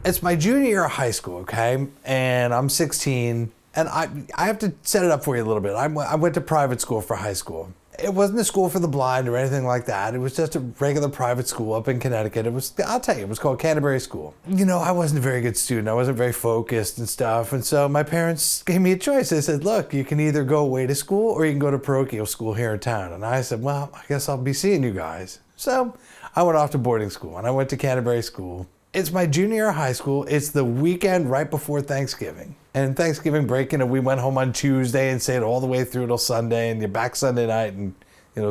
It's my junior year of high school, okay? And I'm 16, and I have to set it up for you a little bit. I went to private school for high school. It wasn't a school for the blind or anything like that. It was just a regular private school up in Connecticut. I'll tell you, it was called Canterbury School. You know, I wasn't a very good student. I wasn't very focused and stuff. And so my parents gave me a choice. They said, look, you can either go away to school or you can go to parochial school here in town. And I said, well, I guess I'll be seeing you guys. So I went off to boarding school and I went to Canterbury School. It's my junior year of high school. It's the weekend right before Thanksgiving. And Thanksgiving break, we went home on Tuesday and stayed all the way through till Sunday, and you're back Sunday night, and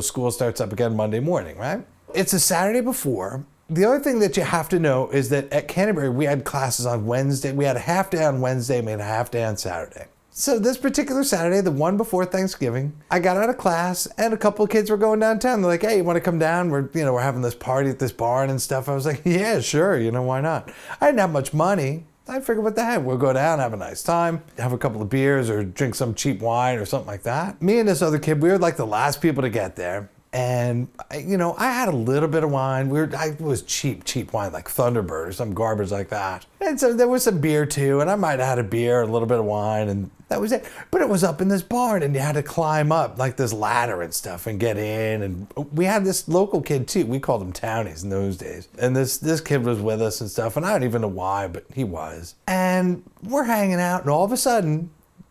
school starts up again Monday morning, right? It's a Saturday before. The other thing that you have to know is that at Canterbury, we had classes on Wednesday. We had a half day on Wednesday, and we had a half day on Saturday. So this particular Saturday, the one before Thanksgiving, I got out of class and a couple of kids were going downtown. They're like, hey, you want to come down? We're having this party at this barn and stuff. I was like, yeah, sure. Why not? I didn't have much money. I figured, what the heck? We'll go down, have a nice time, have a couple of beers or drink some cheap wine or something like that. Me and this other kid, we were like the last people to get there. And, I had a little bit of wine. It was cheap wine, like Thunderbird or some garbage like that. And so there was some beer too, and I might have had a beer, a little bit of wine, and that was it. But it was up in this barn, and you had to climb up like this ladder and stuff and get in. And we had this local kid too. We called them townies in those days. And this kid was with us and stuff, and I don't even know why, but he was. And we're hanging out, and all of a sudden,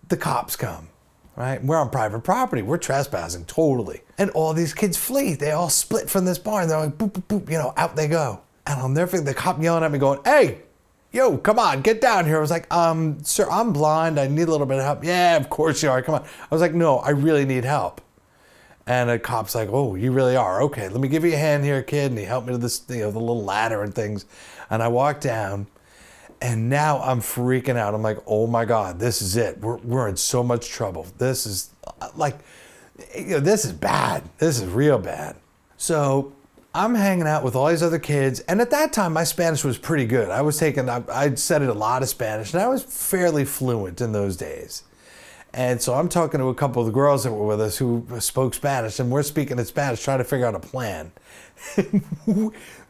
the cops come. Right? We're on private property. We're trespassing, totally. And all these kids flee. They all split from this barn. They're like, boop, boop, boop, out they go. And I'll never forget the cop yelling at me going, hey, yo, come on, get down here. I was like, sir, I'm blind. I need a little bit of help. Yeah, of course you are. Come on. I was like, no, I really need help. And the cop's like, oh, you really are? Okay, let me give you a hand here, kid. And he helped me to this, the little ladder and things. And I walked down. And now I'm freaking out. I'm like, oh my God, this is it. We're in so much trouble. This is this is bad. This is real bad. So I'm hanging out with all these other kids. And at that time, my Spanish was pretty good. I'd studied a lot of Spanish, and I was fairly fluent in those days. And so I'm talking to a couple of the girls that were with us who spoke Spanish, and we're speaking in Spanish, trying to figure out a plan.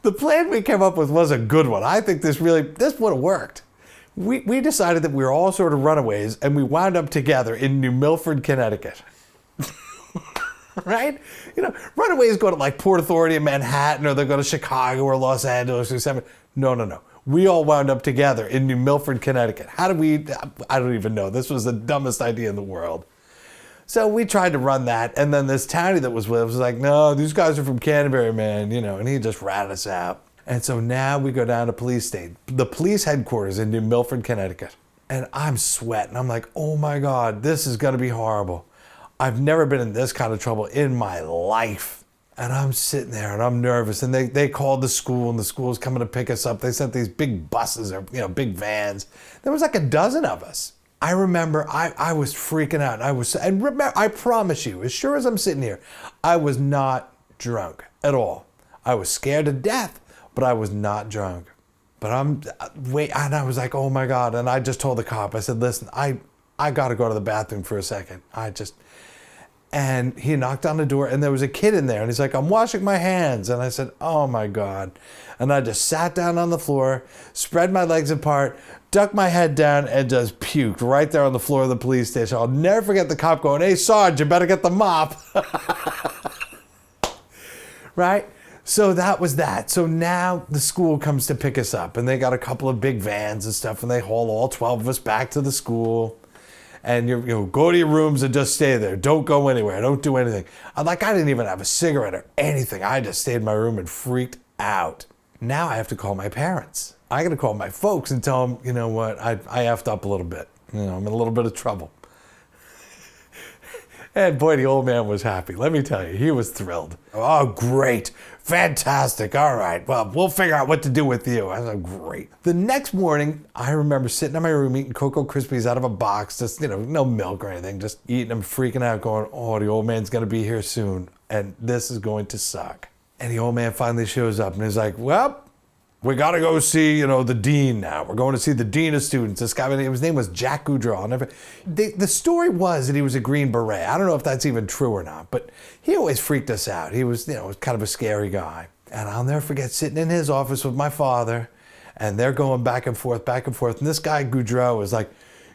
The plan we came up with was a good one. I think this would have worked. We decided that we were all sort of runaways, and we wound up together in New Milford, Connecticut. Right? Runaways go to like Port Authority in Manhattan, or they go to Chicago or Los Angeles or something. No. We all wound up together in New Milford, Connecticut. How did we? I don't even know. This was the dumbest idea in the world. So we tried to run that, and then this townie that was with us was like, no, these guys are from Canterbury, man, and he just ratted us out. And so now we go down to the police headquarters in New Milford, Connecticut. And I'm sweating. I'm like, oh my God, this is gonna be horrible. I've never been in this kind of trouble in my life. And I'm sitting there and I'm nervous, and they called the school, and the school was coming to pick us up. They sent these big buses or, big vans. There was like a dozen of us. I remember I was freaking out. And remember, I promise you, as sure as I'm sitting here, I was not drunk at all. I was scared to death, but I was not drunk. But and I was like, oh my God. And I just told the cop, I said, listen, I got to go to the bathroom for a second. And he knocked on the door, and there was a kid in there, and he's like, I'm washing my hands. And I said, oh my God. And I just sat down on the floor, spread my legs apart, ducked my head down, and just puked right there on the floor of the police station. I'll never forget the cop going, hey, Sarge, you better get the mop. Right? So that was that. So now the school comes to pick us up, and they got a couple of big vans and stuff, and they haul all 12 of us back to the school. And go to your rooms and just stay there. Don't go anywhere. Don't do anything. I didn't even have a cigarette or anything. I just stayed in my room and freaked out. Now I have to call my parents. I got to call my folks and tell them, you know what, I effed up a little bit. I'm in a little bit of trouble. And boy, the old man was happy. Let me tell you, he was thrilled. Oh, great. Fantastic. All right. Well, we'll figure out what to do with you. I was like, great. The next morning, I remember sitting in my room eating Cocoa Krispies out of a box, just, no milk or anything, just eating them, freaking out, going, oh, the old man's going to be here soon, and this is going to suck. And the old man finally shows up, and he's like, well, we got to go see, the dean now. We're going to see the dean of students. This guy, his name was Jack Goudreau. The story was that he was a Green Beret. I don't know if that's even true or not, but he always freaked us out. He was, kind of a scary guy. And I'll never forget sitting in his office with my father, And they're going back and forth, back and forth. And this guy, Goudreau, is like,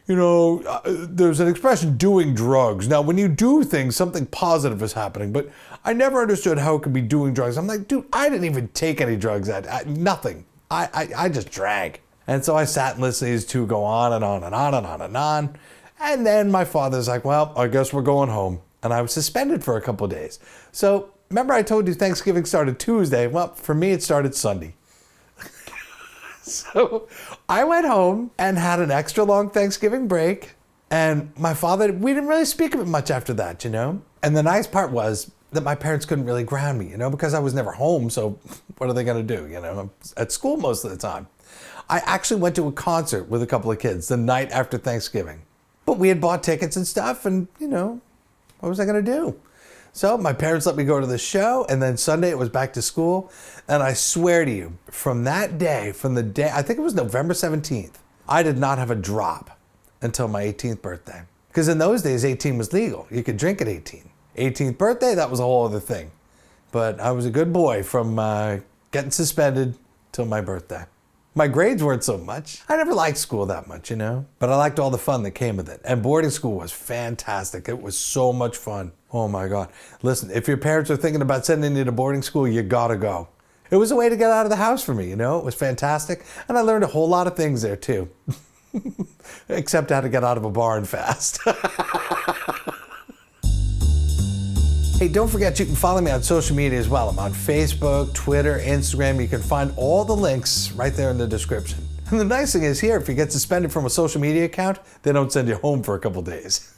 there's an expression, doing drugs. Now, when you do things, something positive is happening. But I never understood how it could be doing drugs. I'm like, dude, I didn't even take any drugs. Nothing. I just drank. And so I sat and listened to these two go on and on and on and on and on. And then my father's like, well, I guess we're going home. And I was suspended for a couple of days. So remember I told you Thanksgiving started Tuesday? Well, for me, it started Sunday. So I went home and had an extra long Thanksgiving break. And my father, we didn't really speak of it much after that, And the nice part was that my parents couldn't really ground me, because I was never home. So what are they going to do? I'm at school most of the time. I actually went to a concert with a couple of kids the night after Thanksgiving. But we had bought tickets and stuff. And, what was I going to do? So my parents let me go to the show, and then Sunday it was back to school. And I swear to you, from that day, I think it was November 17th, I did not have a drop until my 18th birthday. Because in those days, 18 was legal. You could drink at 18. 18th birthday, that was a whole other thing. But I was a good boy from getting suspended till my birthday. My grades weren't so much. I never liked school that much, But I liked all the fun that came with it. And boarding school was fantastic. It was so much fun. Oh my God. Listen, if your parents are thinking about sending you to boarding school, you gotta go. It was a way to get out of the house for me, It was fantastic. And I learned a whole lot of things there too. Except how to get out of a barn fast. Hey, don't forget you can follow me on social media as well. I'm on Facebook, Twitter, Instagram. You can find all the links right there in the description. And the nice thing is here, if you get suspended from a social media account, they don't send you home for a couple days.